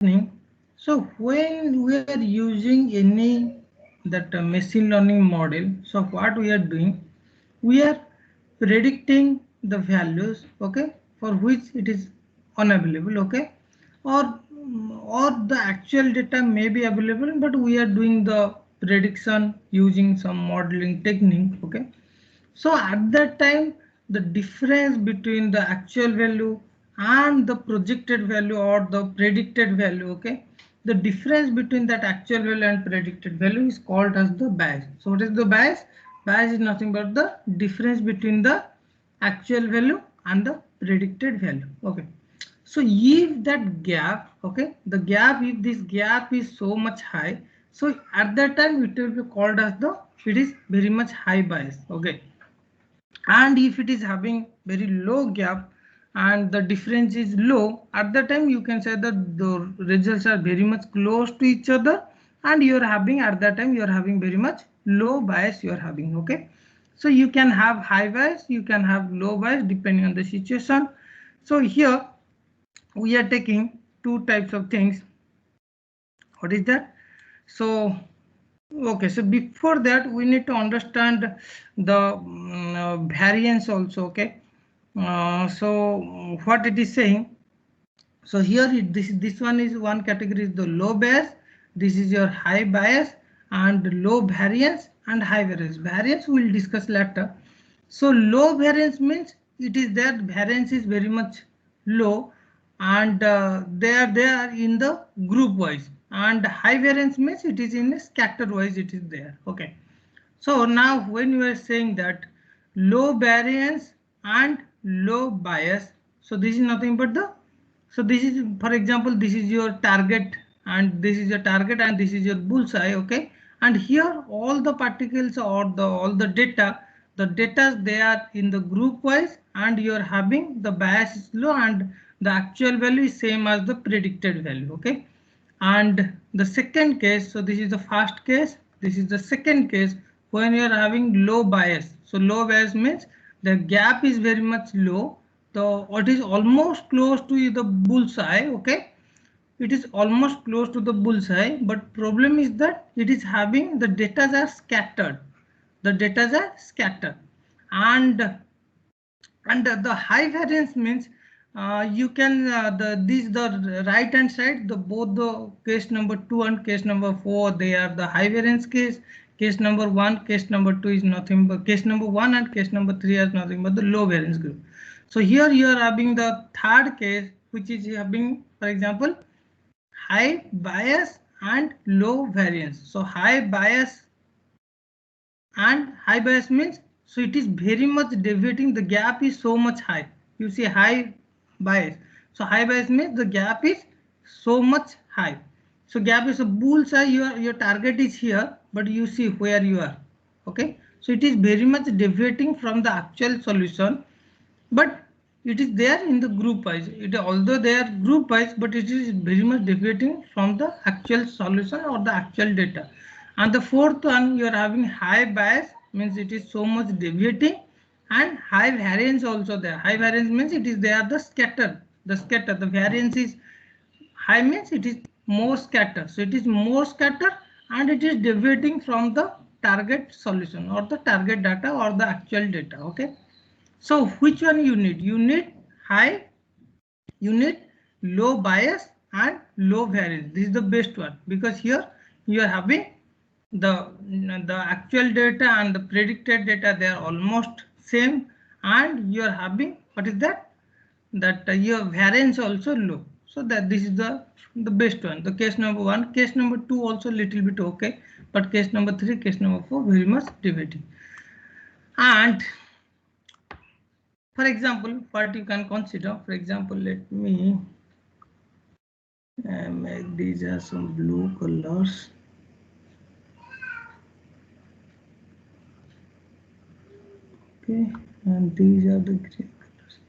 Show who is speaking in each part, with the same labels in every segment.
Speaker 1: So when we are using any that machine learning model, so what we are doing, we are predicting the values, okay, for which it is unavailable, okay, or the actual data may be available, but we are doing the prediction using some modeling technique, okay. So at that time, the difference between the actual value and the projected value or the predicted value, okay, the difference between that actual value and predicted value is called as the bias. So what is the bias? Bias is nothing but the difference between the actual value and the predicted value, okay. So if that gap, okay, the gap, if this gap is so much high, so at that time it will be called as the, it is very much high bias, okay. And if it is having very low gap and the difference is low, at the time you can say that the results are very much close to each other, and you are having, at that time you are having very much low bias you are having, okay. So you can have high bias, you can have low bias depending on the situation. So here we are taking two types of things. What is that? So okay, so before that we need to understand the variance also, okay. So what it is saying, so here this one is one category is the low bias, this is your high bias, and low variance and high variance. Variance we will discuss later. So low variance means it is that variance is very much low, and they are in the group wise, and high variance means it is in a scatter wise, it is there, okay. So now when you are saying that low variance and low bias, so this is nothing but the, so this is, for example, this is your target and this is your target and this is your bullseye, okay. And here all the particles or the all the data they are in the group wise, and you are having the bias is low and the actual value is same as the predicted value, okay. And the second case, so this is the first case, this is the second case, when you are having low bias. So low bias means the gap is very much low, so what is almost close to the bullseye, okay. It is almost close to the bullseye, but problem is that it is having the data are scattered, the data are scattered. And the high variance means you can the right hand side, the both the case number 2 and case number 4, they are the high variance case. Case number 1, case number 2 is nothing but case number 1, and case number 3 is nothing but the low variance group. So here you are having the third case, which is having, for example, high bias and low variance. So high bias, and high bias means, so it is very much deviating, the gap is so much high, you see high bias. So high bias means the gap is so much high. So gap is a bullseye, your target is here, but you see where you are, okay. So it is very much deviating from the actual solution, but it is there in the group wise, it although they are group wise, but it is very much deviating from the actual solution or the actual data. And the fourth one, you are having high bias, means it is so much deviating, and high variance also there. High variance means it is there the scatter, the variance is high, means it is more scatter, so it is more scatter and it is deviating from the target solution or the target data or the actual data, okay. So which one you need? You need high, you need low bias and low variance. This is the best one, because here you are having the actual data and the predicted data, they are almost same, and you are having, what is that, your variance also low. So that this is the best one, the case number 1. Case number 2 also little bit okay, but case number 3, case number 4 very much deviating. And for example, what you can consider, for example, let me make these are some blue colors. Okay, and these are the gray colors.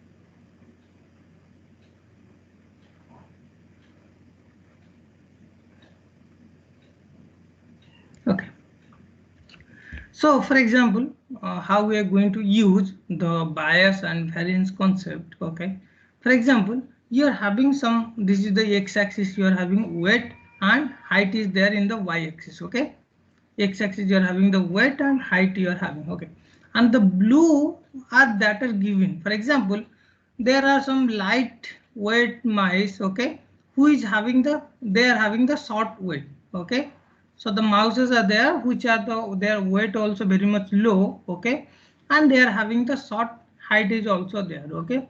Speaker 1: Okay. So for example, how we are going to use the bias and variance concept, okay. For example, you are having some, this is the x-axis, you are having weight and height is there in the y-axis. Okay, x-axis you are having the weight and height you are having. Okay, and the blue are that are given. For example, there are some light weight mice, okay, who is having the, they are having the short weight. Okay, so the mouses are there which are the, their weight also very much low. Okay, and they are having the short height is also there. Okay,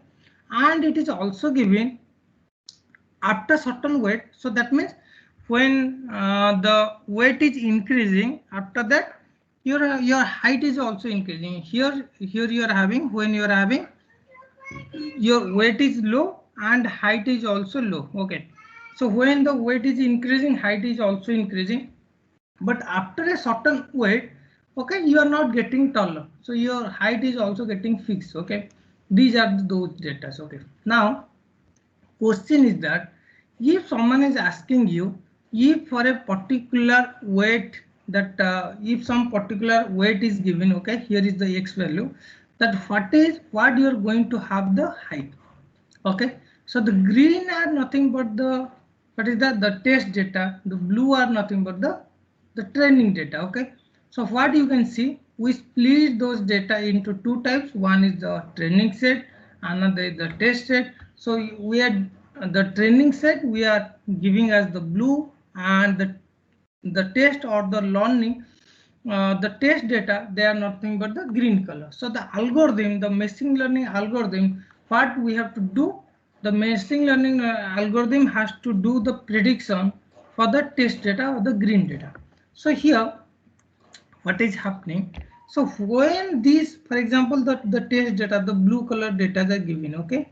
Speaker 1: and it is also given after certain weight. So that means when the weight is increasing, after that your height is also increasing. Here you are having, when you are having your weight is low and height is also low. Okay, so when the weight is increasing, height is also increasing, but after a certain weight, okay, you are not getting taller, so your height is also getting fixed. Okay, these are those data. Okay, now question is that if someone is asking you, if for a particular weight, that if some particular weight is given, okay, here is the x value, that what you are going to have the height. Okay, so the green are nothing but the, what is that, the test data. The blue are nothing but the training data. Okay, so what you can see, we split those data into two types. One is the training set, another is the test set. So we are, the training set we are giving as the blue, and the test or the learning, the test data, they are nothing but the green color. So the algorithm, the machine learning algorithm, what we have to do, the machine learning algorithm has to do the prediction for the test data or the green data. So here what is happening, so when these, for example, the test data, the blue color data are given. Okay,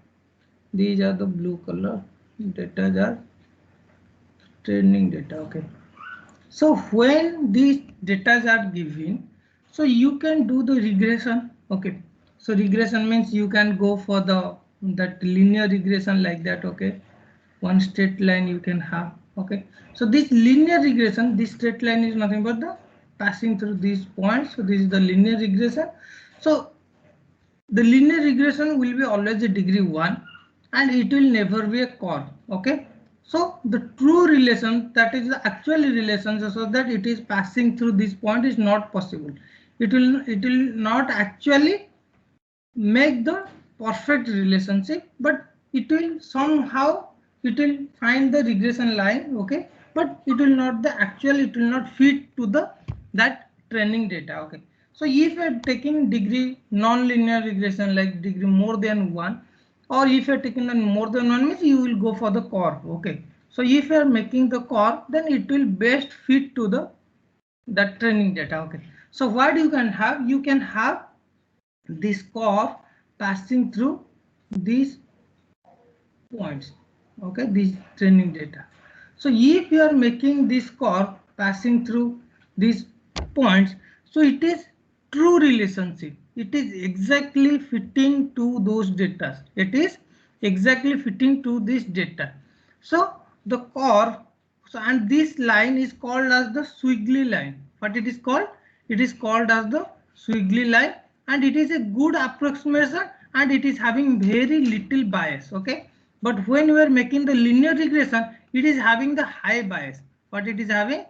Speaker 1: these are the blue color data are training data. Okay, so when these data are given, so you can do the regression. Okay, so regression means you can go for the, that linear regression like that. Okay, one straight line you can have. Okay, so this linear regression, this straight line is nothing but the passing through these points. So this is the linear regression. So the linear regression will be always a degree 1 and it will never be a curve. Okay, so the true relation, that is the actual relation, so that it is passing through this point, is not possible. It will not actually make the perfect relationship, but it will somehow, it will find the regression line. Okay, but it will not the actual, it will not fit to the, that training data. Okay, so if you are taking degree non-linear regression like degree more than 1, or if you are taking the more than 1 means you will go for the curve. Okay, so if you are making the curve, then it will best fit to the, that training data. Okay, so what you can have, you can have this curve passing through these points. Okay, these training data. So if you are making this curve passing through these points, so it is true relationship, it is exactly fitting to those data, it is exactly fitting to this data. So the curve, so, and this line is called as the squiggly line. What it is called, it is called as the squiggly line, and it is a good approximation and it is having very little bias. Okay, but when we are making the linear regression, it is having the high bias. What it is having,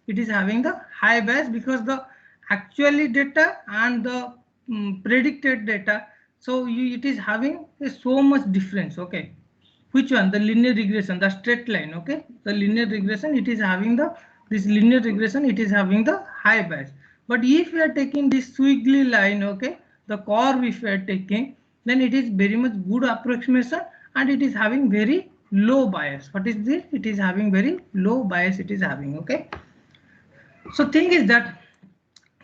Speaker 1: it is having the high bias, because the actually data and the predicted data, so it is having so much difference. Okay, which one, the linear regression, the straight line. Okay, the linear regression, it is having the, this linear regression, it is having the high bias. But if we are taking this squiggly line, okay, the curve if we are taking, then it is very much good approximation and it is having very low bias. What is this, it is having very low bias, it is having. Okay, so thing is that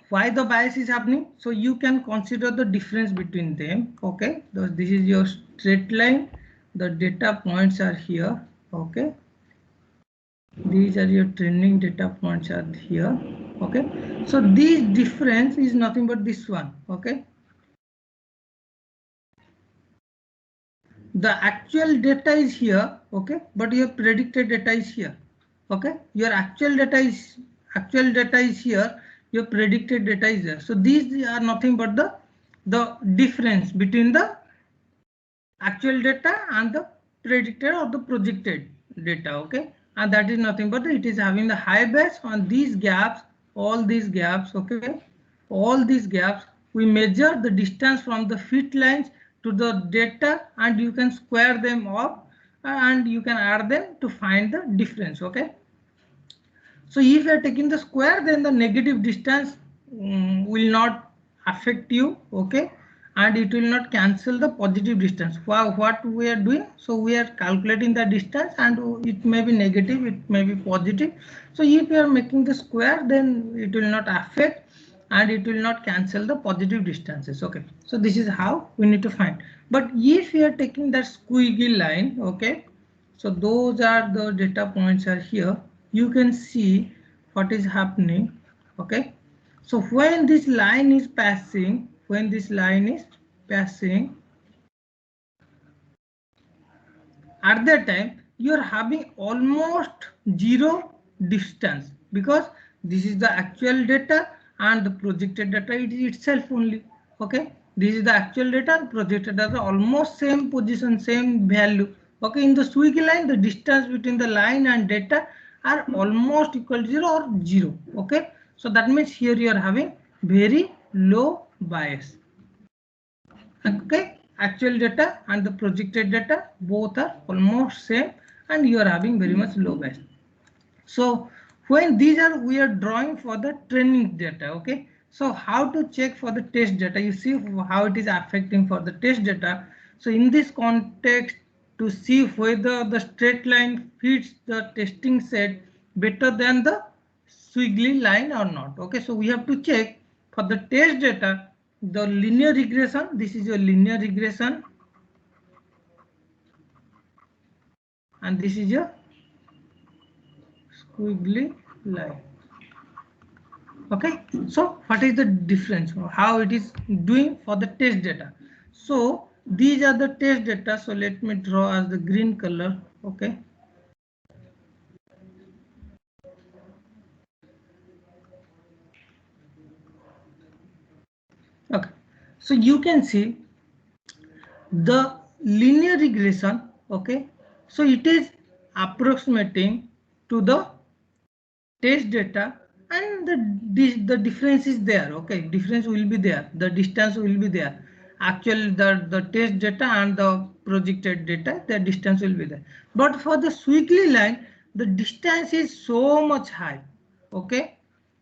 Speaker 1: why the bias is happening, so you can consider the difference between them. Okay, so this is your straight line, the data points are here. Okay, these are your training data points are here. Okay, so this difference is nothing but this one. Okay, the actual data is here. Okay, but your predicted data is here. Okay, your actual data is here, your predicted data is there. So these are nothing but the difference between the actual data and the predicted or the projected data, okay, and that is nothing but it is having the high bias on these gaps, all these gaps, okay, all these gaps. We measure the distance from the fit lines to the data, and you can square them up and you can add them to find the difference, okay. So if you are taking the square, then the negative distance will not affect you, okay, and it will not cancel the positive distance. What we are doing, so we are calculating the distance, and it may be negative, it may be positive. So if you are making the square, then it will not affect and it will not cancel the positive distances, okay. So this is how we need to find. But if you are taking that squiggly line, okay, so those are the data points are here. You can see what is happening, okay. So when this line is passing, when this line is passing, at that time you are having almost zero distance, because this is the actual data and the projected data it is itself only, okay. This is the actual data and projected data, almost same position, same value, okay. In the squiggly line, the distance between the line and data are almost equal to 0 or 0, okay. So that means here you are having very low bias, okay. Actual data and the projected data both are almost same, and you are having very much low bias. So when these are, we are drawing for the training data, okay. So how to check for the test data, you see how it is affecting for the test data. So in this context, to see whether the straight line fits the testing set better than the squiggly line or not, okay. So we have to check for the test data the linear regression. This is your linear regression, and this is your squiggly line, okay. So what is the difference, how it is doing for the test data? So these are the test data. So let me draw as the green color, okay. Okay, so you can see the linear regression, okay. So it is approximating to the test data, and the difference is there, okay. Difference will be there, the distance will be there. Actually the test data and the projected data, the distance will be there. But for the squiggly line, the distance is so much high, okay,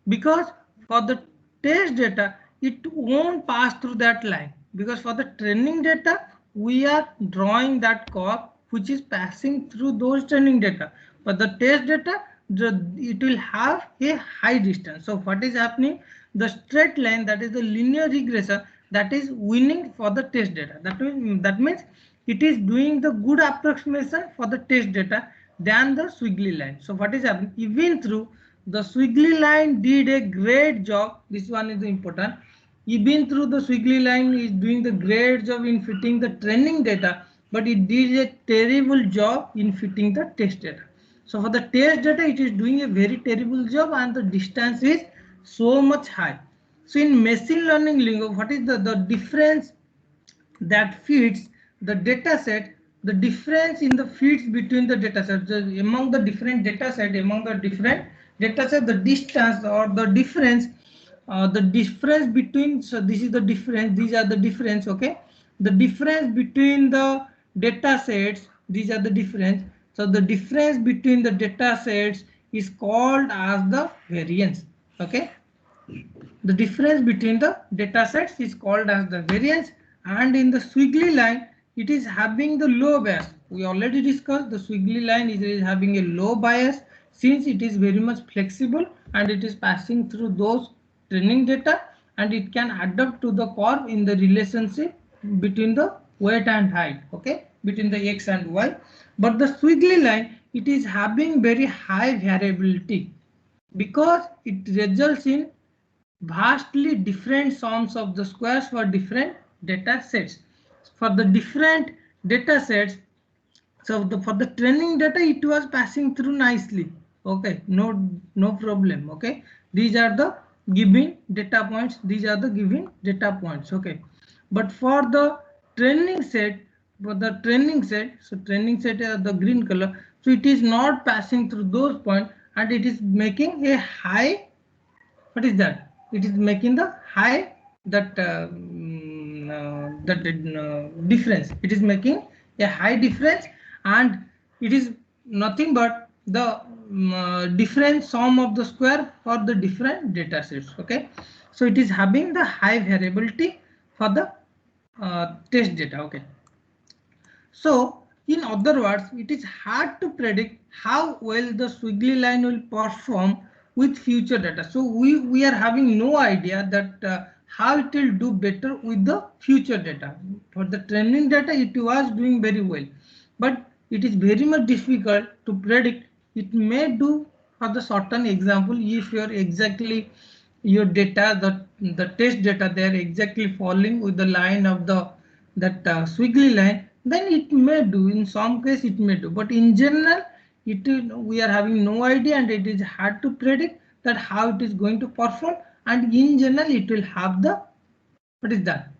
Speaker 1: because for the test data it won't pass through that line, because for the training data we are drawing that curve which is passing through those training data. But the test data, it will have a high distance. So what is happening, the straight line, that is the linear regression, that is winning for the test data. That means it is doing the good approximation for the test data than the squiggly line. So what is happening, even through the squiggly line did a great job, this one is important, even through the squiggly line is doing the great job in fitting the training data, but it did a terrible job in fitting the test data. So for the test data, it is doing a very terrible job, and the distance is so much high. So in machine learning lingo, what is the difference that fits the data set, the difference in the fits between the data sets, among the different data set, among the different data set, the distance or the difference between, so this is the difference, these are the difference, okay. The difference between the data sets, these are the difference. So the difference between the data sets is called as the variance, okay. The difference between the data sets is called as the variance, and in the squiggly line it is having the low bias. We already discussed the squiggly line is having a low bias, since it is very much flexible and it is passing through those training data, and it can adapt to the curve in the relationship between the weight and height, okay, between the x and y. But the squiggly line, it is having very high variability, because it results in vastly different sums of the squares for different data sets. For the different data sets, so for the training data it was passing through nicely, okay, no problem, okay. These are the given data points, these are the given data points, okay. But for the training set, for the training set, so training set is the green color, so it is not passing through those points and it is making a high. What is that? It is making the high that difference. It is making a high difference, and it is nothing but the different sum of the square for the different data sets. Okay, so it is having the high variability for the test data. Okay, so in other words, it is hard to predict how well the squiggly line will perform with future data. So we are having no idea that how it will do better with the future data. For the training data, it was doing very well, but it is very much difficult to predict. It may do for the certain example if you are exactly your data, the test data, they are exactly falling with the line of the that squiggly line, then it may do. In some case it may do, but in general it we are having no idea, and it is hard to predict that how it is going to perform. And in general it will have the, what is that,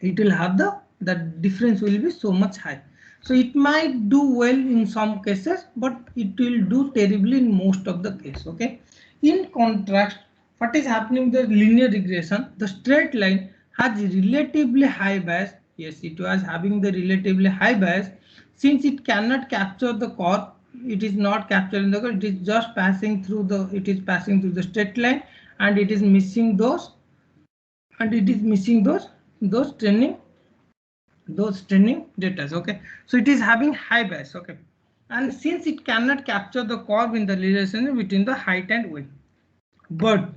Speaker 1: it will have the difference will be so much high. So it might do well in some cases, but it will do terribly in most of the case. Okay, in contrast, what is happening, the linear regression, the straight line has relatively high bias. Yes, it was having the relatively high bias, since it cannot capture the curve. It is not capturing the curve, it is just passing through the, it is passing through the straight line, and it is missing those, and it is missing those training data. Okay, so it is having high bias. Okay, and since it cannot capture the curve in the relation between the height and width, but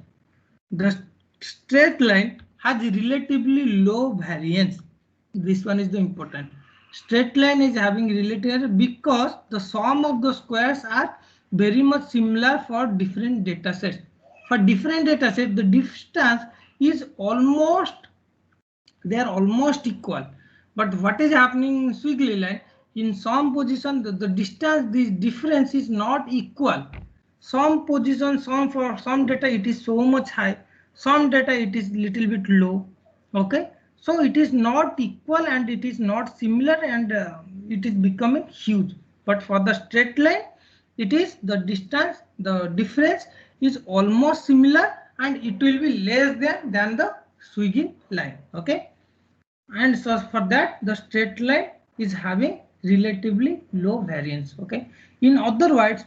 Speaker 1: the straight line has relatively low variance. This one is the important. Straight line is having relative because the sum of the squares are very much similar for different data sets. For different data sets, the distance is almost, they are almost equal. But what is happening in squiggly line, in some position the distance, this difference is not equal. Some position, some, for some data it is so much high, some data it is little bit low. Okay, so it is not equal and it is not similar, and it is becoming huge. But for the straight line, it is the distance, the difference is almost similar, and it will be less than the squiggly line. Okay, and so for that the straight line is having relatively low variance. Okay, in other words,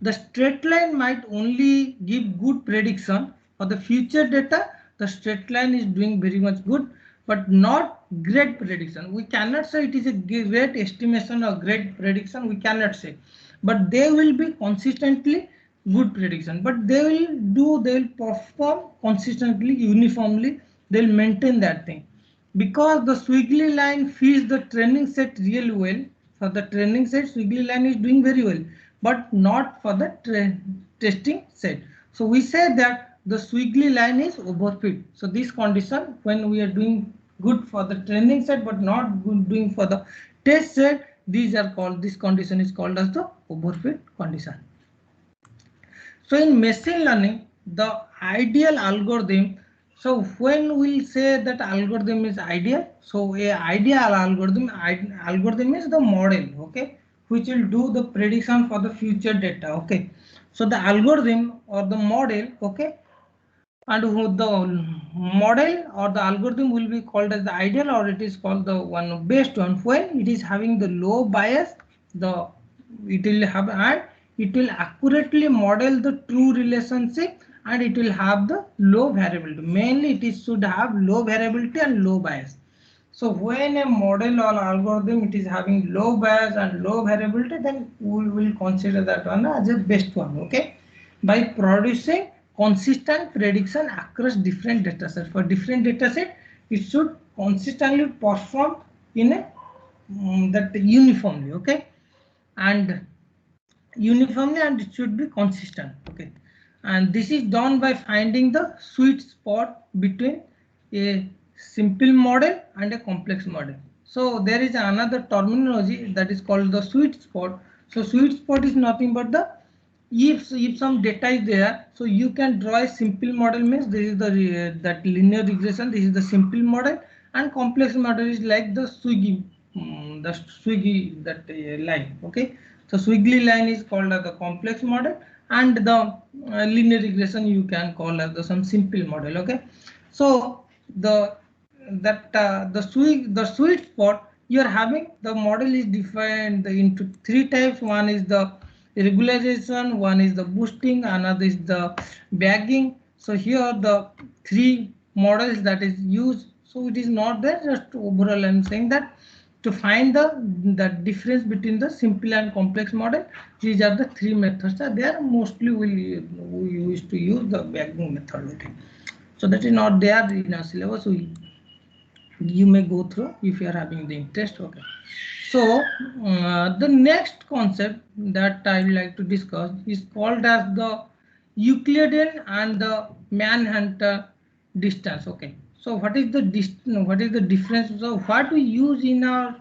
Speaker 1: the straight line might only give good prediction for the future data. The straight line is doing very much good, but not great prediction. We cannot say it is a great estimation or great prediction, we cannot say, but they will be consistently good prediction. But they will perform consistently, uniformly, they'll maintain that thing, because the squiggly line fits the training set really well. For the training set, squiggly line is doing very well, but not for the testing set. So we say that the squiggly line is overfit. So this condition, when we are doing good for the training set but not good doing for the test set, these are called, this condition is called as the overfit condition. So in machine learning, the ideal algorithm, so when we say that algorithm is ideal, so a ideal algorithm is the model, okay, which will do the prediction for the future data. Okay, so the algorithm or the model, okay, and the model or the algorithm will be called as the ideal, or it is called the one best one when it is having the low bias, the it will have, and it will accurately model the true relationship, and it will have the low variability. Mainly it is should have low variability and low bias. So when a model or algorithm it is having low bias and low variability, then we will consider that one as a best one. Okay, by producing consistent prediction across different data sets. For different data set, it should consistently perform in a that uniformly. Okay, and uniformly, and it should be consistent. Okay, and this is done by finding the sweet spot between a simple model and a complex model. So there is another terminology that is called the sweet spot. So sweet spot is nothing but the, if some data is there, so you can draw a simple model, means this is the that linear regression, this is the simple model, and complex model is like the Swiggy, that line. Okay, so Swiggly line is called as the complex model, and the linear regression you can call as some simple model. Okay, so the sweet spot you are having, the model is defined into three types. One is the regularization, one is the boosting, another is the bagging. So here the three models that is used. So it is not there, just overall I'm saying that to find the difference between the simple and complex model, these are the three methods. They are mostly we used to use the bagging method. Okay, so that is not there in our syllabus. You may go through if you are having the interest. Okay, so the next concept that I would like to discuss is called as the Euclidean and the Manhattan distance. Okay, so what is the difference? So what we use in our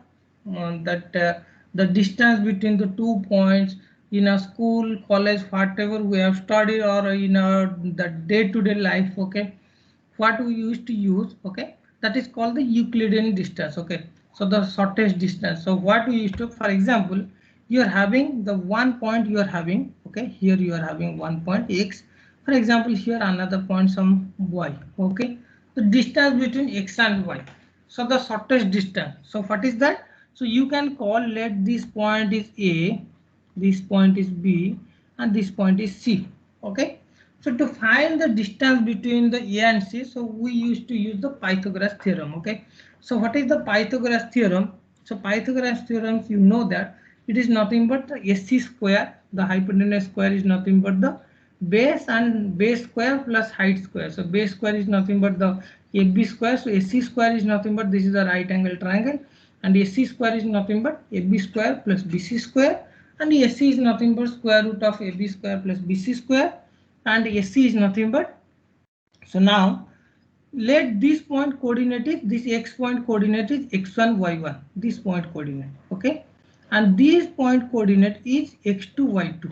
Speaker 1: the distance between the 2 points in a school, college, whatever we have studied, or in our the day-to-day life. Okay, what we used to use. Okay, that is called the Euclidean distance. Okay, so the shortest distance. So what we used to, for example, you are having the 1 point you are having. Okay, here you are having 1 point x, for example, here another point some y. Okay, the distance between x and y, so the shortest distance. So what is that? So you can call, let this point is a, this point is b, and this point is c. Okay, so to find the distance between the A and C, so we used to use the Pythagoras theorem. Okay, so what is the Pythagoras theorem? So Pythagoras theorem, you know that it is nothing but the AC square, the hypotenuse square is nothing but the base, and base square plus height square. So base square is nothing but the AB square. So AC square is nothing but, this is the right angle triangle, and AC square is nothing but AB square plus BC square, and AC is nothing but square root of AB square plus BC square, and SC is nothing but. So now let this point coordinate is, this x point coordinate is x1 y1, this point coordinate. Okay, and this point coordinate is x2 y2,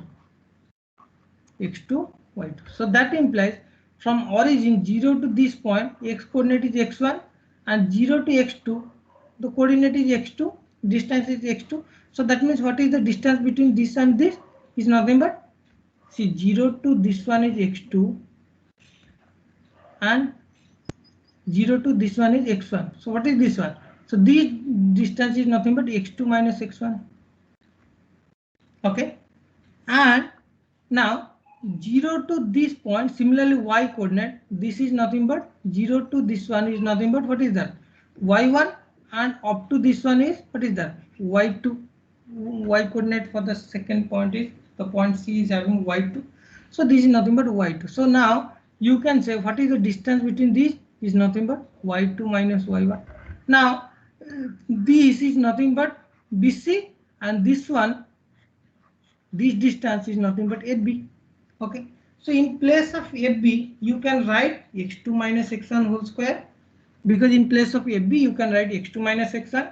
Speaker 1: x2 y2. So that implies from origin 0 to this point x coordinate is x1, and 0 to x2 the coordinate is x2, distance is x2. So that means what is the distance between this and this is nothing but, see, 0 to this one is x2, and 0 to this one is x1. So what is this one? So this distance is nothing but x2 minus x1. Okay, and now 0 to this point, similarly y coordinate, this is nothing but 0 to this one is nothing but, what is that? Y1, and up to this one is, what is that? Y2. Y coordinate for the second point is, the point C is having y2. So this is nothing but y2. So now you can say what is the distance between these is nothing but y2 minus y1. Now this is nothing but BC, and this one, this distance is nothing but AB. Okay, so in place of AB you can write x2 minus x1 whole square, because in place of AB you can write x2 minus x1.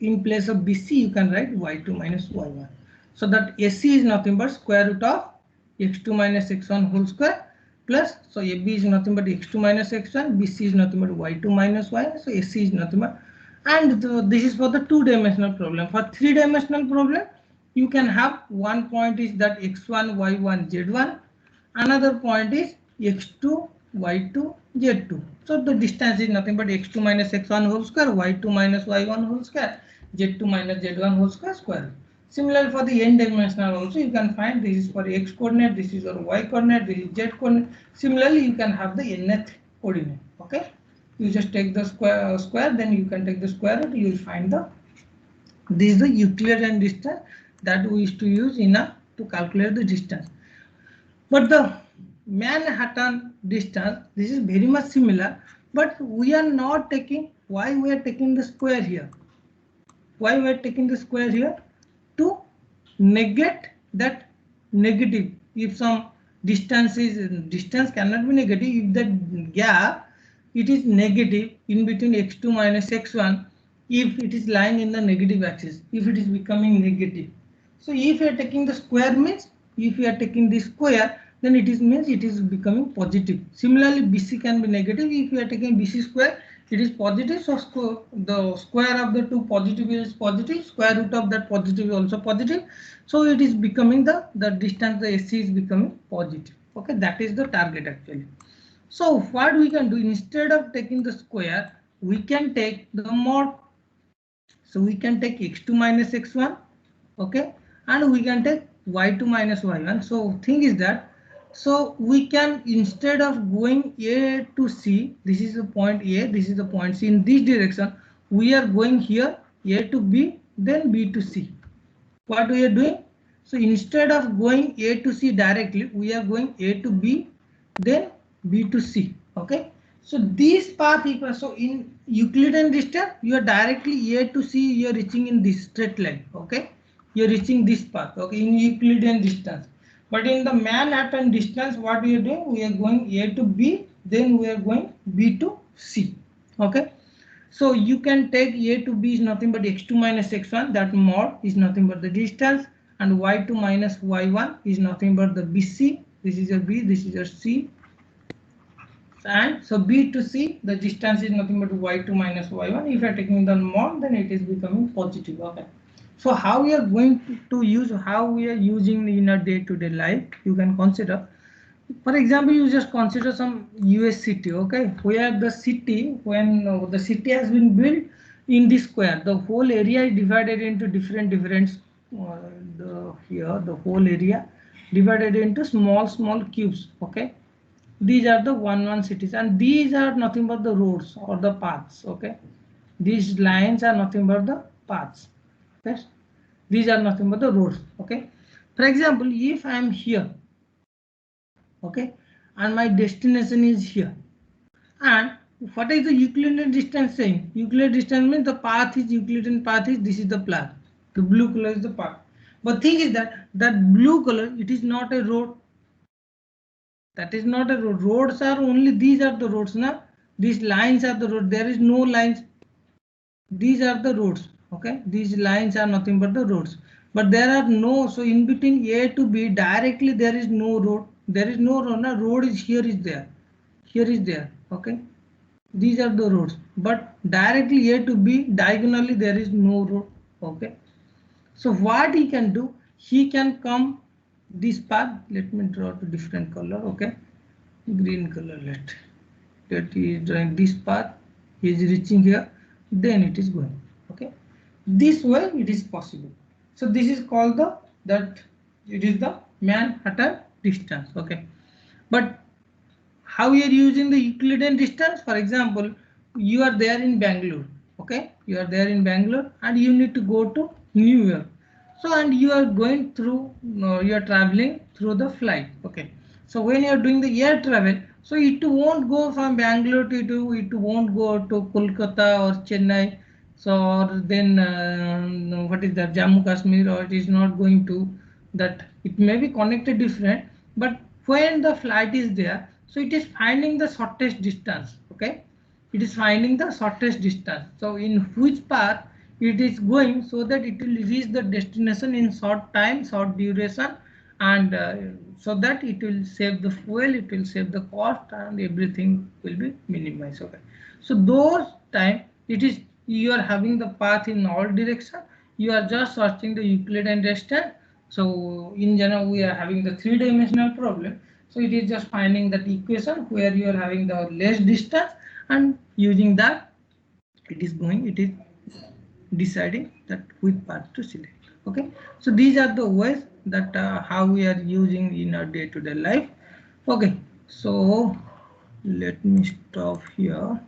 Speaker 1: In place of BC you can write y2 minus y1. So that AC is nothing but square root of x2 minus x1 whole square plus, so AB is nothing but x2 minus x1, BC is nothing but y2 minus y1. So AC is nothing but, and this is for the two-dimensional problem. For three-dimensional problem you can have one point is that x1 y1 z1, another point is x2 y2 z2. So the distance is nothing but x2 minus x1 whole square, y2 minus y1 whole square, z2 minus z1 whole square square. Similarly for the n dimensional also you can find, this is for x coordinate, this is for y coordinate, this is z coordinate. Similarly you can have the nth coordinate. Okay, you just take the square, then you can take the square root, you will find the, this is the Euclidean distance that we used to use in to calculate the distance. But the Manhattan distance, this is very much similar, but we are not taking, why we are taking the square here? Why we are taking the square here? To negate that negative. If some distance cannot be negative, if the gap it is negative in between x2 minus x1, if it is lying in the negative axis, if it is becoming negative. So if you are taking the square means, if you are taking the square, then it is means it is becoming positive. Similarly BC can be negative, if you are taking BC square it is positive, so the square of the two positive is positive, square root of that positive is also positive, so it is becoming the distance, the AC is becoming positive. Okay, that is the target actually. So what we can do, instead of taking the square, we can take the mod. So we can take x2 minus x1, okay, and we can take y2 minus y1. So thing is that, so we can, instead of going A to C, this is the point A, this is the point C, in this direction, we are going here A to B, then B to C. What we are doing? So instead of going A to C directly, we are going A to B, then B to C. Okay. So this path equals, so in Euclidean distance, you are directly A to C, you are reaching in this straight line. Okay. You are reaching this path. Okay. In Euclidean distance. But in the Manhattan distance, what we are doing? We are going A to B, then we are going B to C. Okay. So you can take A to B is nothing but x2 minus x1, that mod is nothing but the distance, and y2 minus y1 is nothing but the BC. This is your B, this is your C. And so B to C, the distance is nothing but y2 minus y1. If you are taking the mod, then it is becoming positive. Okay. So how we are going to use, how we are using in a day-to-day life, you can consider. For example, you just consider some US city, okay, where the city, when the city has been built in this square, the whole area is divided into different the whole area divided into small cubes. Okay, these are the one cities, and these are nothing but the roads or the paths. Okay, these lines are nothing but the paths. Yes, these are nothing but the roads. Okay, for example, if I am here, okay, and my destination is here, and what is the Euclidean distance saying? Euclidean distance means the path is Euclidean path is, this is the path, the blue color is the path. But thing is that blue color, it is not a road, that is not a road. Roads are only, these are the roads now, these lines are the road, there is no lines, these are the roads. Okay, these lines are nothing but the roads, but there are no, so in between A to B directly there is no road, there is no road. Now road is here, is there, here is there. Okay, these are the roads, but directly A to B diagonally there is no road. Okay, so what he can do, he can come this path, let me draw to different color. Okay, green color, let he is drawing this path, he is reaching here, then it is going. Okay, this way it is possible. So this is called the, that it is the Manhattan distance. Okay, but how we are using the Euclidean distance? For example, you are there in Bangalore. Okay, you are there in Bangalore and you need to go to New York. So, and you are going through, you are traveling through the flight. Okay, so when you are doing the air travel, so it won't go from Bangalore to it won't go to Kolkata or Chennai. So, or then what is that, Jammu Kashmir, or it is not going to that. It may be connected different, but when the flight is there, so it is finding the shortest distance. Okay, it is finding the shortest distance, so in which path it is going, so that it will reach the destination in short time, short duration, and so that it will save the fuel, it will save the cost, and everything will be minimized. Okay, so those time it is, you are having the path in all direction, you are just searching the Euclidean distance. So in general we are having the three-dimensional problem, so it is just finding that equation where you are having the less distance, and using that it is going, it is deciding that which path to select. Okay, so these are the ways that how we are using in our day-to-day life. Okay, so let me stop here.